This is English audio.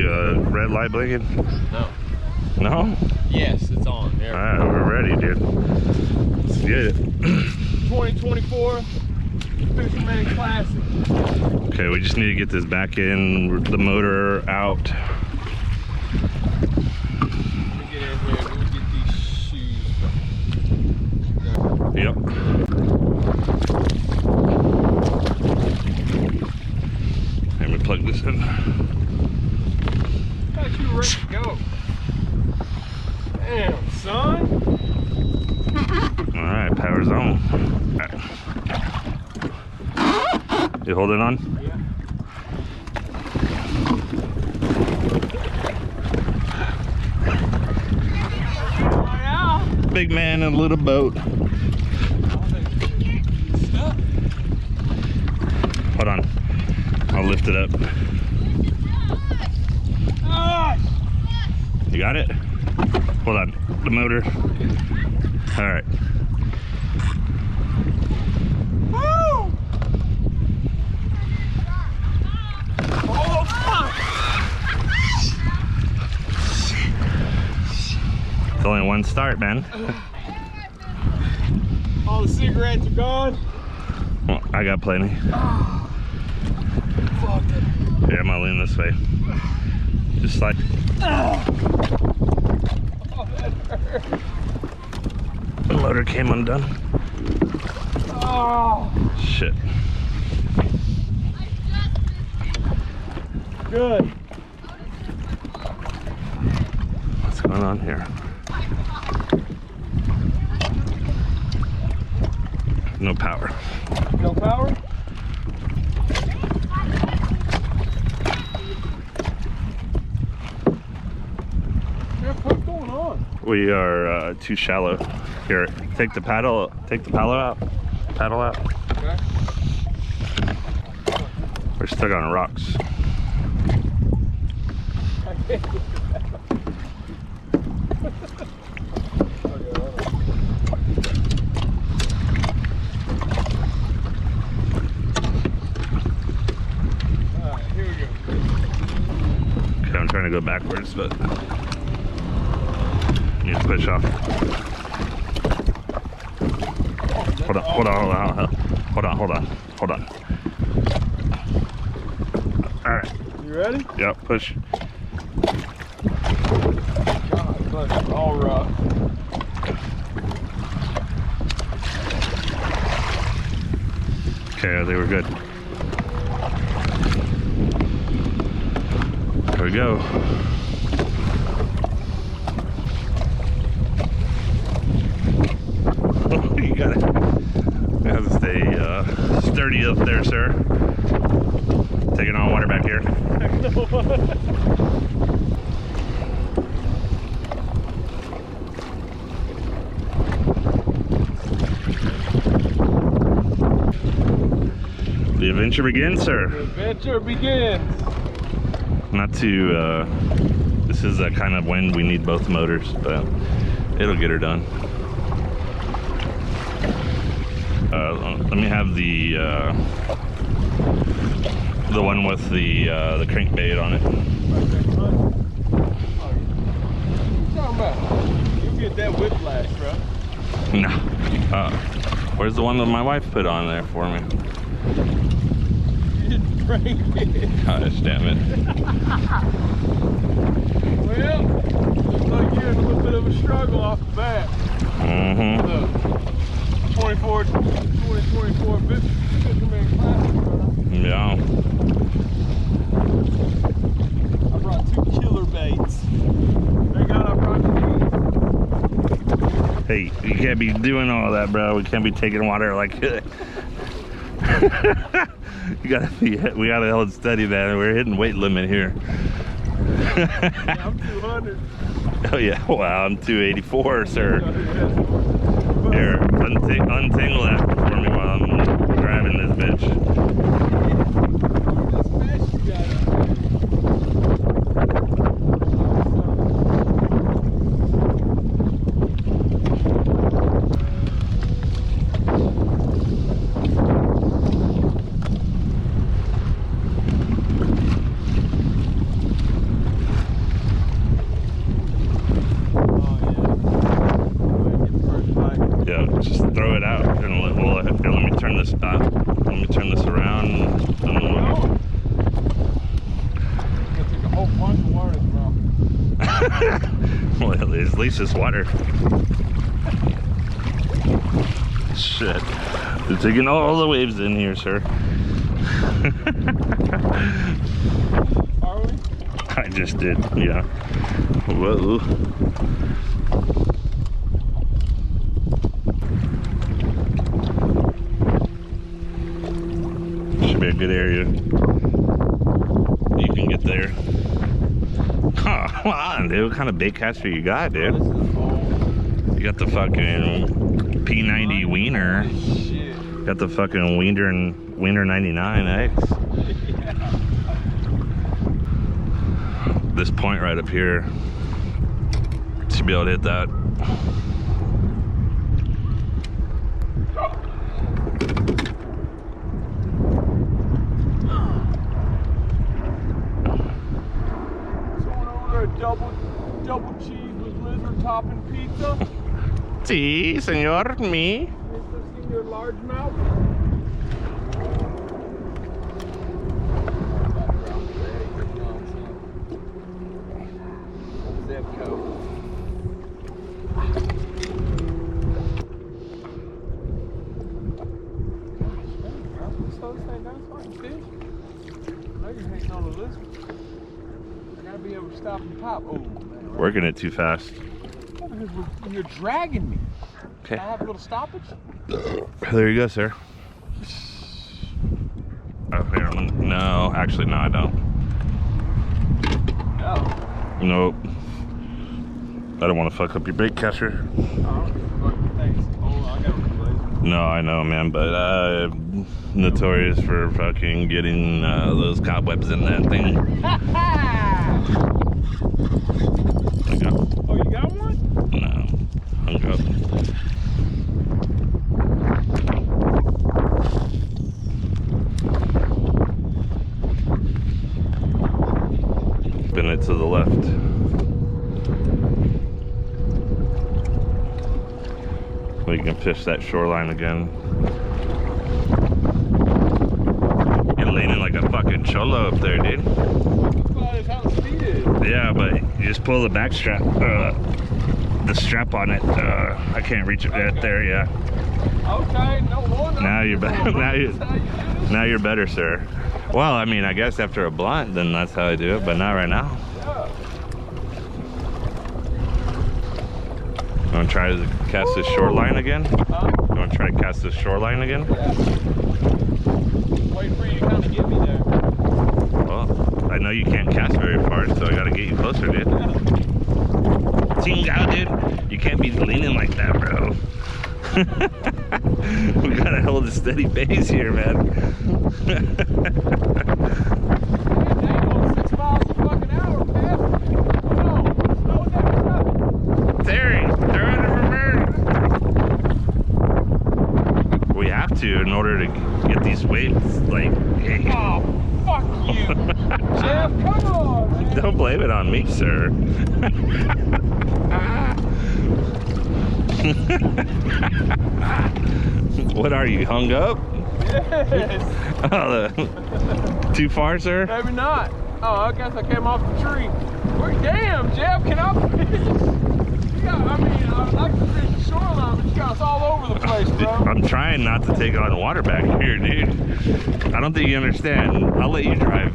you red light blinking? No. No? Yes, it's on. There. Alright, we're ready, dude. Let's get it. 2024 Fisherman Classic. Okay, we just need to get this back in, the motor out. Let me get in here. Let me get these shoes. Yep. Let me plug this in. I thought you were ready to go. Damn, son. Alright, power's on. All right. You holding on? Yeah. Big man in a little boat. Hold on. I'll lift it up. You got it? Hold on. The motor. All right. Woo! Oh, fuck! It's only one start, man. All the cigarettes are gone. Well, I got plenty. Fuck it. Here, I'm gonna lean this way. Just like. Oh, that hurt. The motor came undone. Oh, Shit. good. What's going on here? No power. No power? What's going on? We are too shallow. Here, take the paddle out. Paddle out. Okay. We're stuck on rocks. Alright, here we go. Okay, I'm trying to go backwards, but I need to push off. Hold on. All right. You ready? Yep, push. God, bless you. All rough. Okay, I think we're good. There we go. You got it. You have to stay sturdy up there, sir. Taking on water back here. The adventure begins, sir. The adventure begins. Not to, this is kind of when we need both motors, but it'll get her done. Let me have the one with the crankbait on it. What you talking about? You get that whiplash, bro. No. Where's the one that my wife put on there for me? You didn't break it. Gosh, damn it. Well, looks like you're in a little bit of a struggle off the bat. Mm-hmm. 2024 Fisherman Classic, brother. Yeah. I brought 2 killer baits. Thank God I brought 2. Hey, you can't be doing all that, bro. We can't be taking water like we gotta hold steady, man. We're hitting weight limit here. Yeah, I'm 200. Oh yeah, wow, I'm 284, sir. Here, untangle that for me while I'm grabbing this bitch. This mesh you got Well, at least it's water. Shit. They're taking all the waves in here, sir. Are we? I just did, yeah. Whoa. Should be a good area. You can get there. Oh, come on, dude. What kind of bait caster you got, dude? You got the fucking P90 Wiener. Shit. Got the fucking Wiener 99X. Yeah. This point right up here should be able to hit that. Someone order a double cheese with lizard topping pizza. Sí, señor, me. Mr. Senior Largemouth. Be able to stop and pop. Oh, man. Working it too fast. Yeah, because you're dragging me. Okay. Can I have a little stoppage? There you go, sir. Oh, here. No, actually, no, I don't. No. Nope. I don't want to fuck up your bait catcher. Oh, thanks. Oh, I got a No, I know, man, but notorious for fucking getting those cobwebs in that thing. I got. Oh, you got one? No, hung up. Spin it to the left. We can fish that shoreline again. You're leaning like a fucking cholo up there, dude. That is how the speed is. Yeah, but you just pull the back strap, the strap on it. I can't reach it right there. Yeah. Okay, no wonder. Now you're better. Now you're better, sir. Well, I mean, I guess after a blunt, then that's how I do it, but not right now. Yeah. You want to try to cast this shoreline again? Huh? You want to try to cast this shoreline again? Yeah. Wait for you to kind of get me there. Well, I know you can't cast very far, so I gotta get you closer, dude. Team out, dude. You can't be leaning like that, bro. We gotta hold a steady pace here, man. Dang, 6 miles a fucking hour, man. Come on, slow down. Terry, they're under reverse. We have to in order to get these waves, like, hey. Oh, fuck you. Jeff, come on, man. Don't blame it on me, sir. What are you, hung up? Yes. Oh, too far, sir? Maybe not. Oh, I guess I came off the tree. Damn, Jeff, can I fish? Yeah, I mean, I'd like to fish the shoreline, but you got us all over the place, bro. I'm trying not to take on water back here, dude. I don't think you understand. I'll let you drive.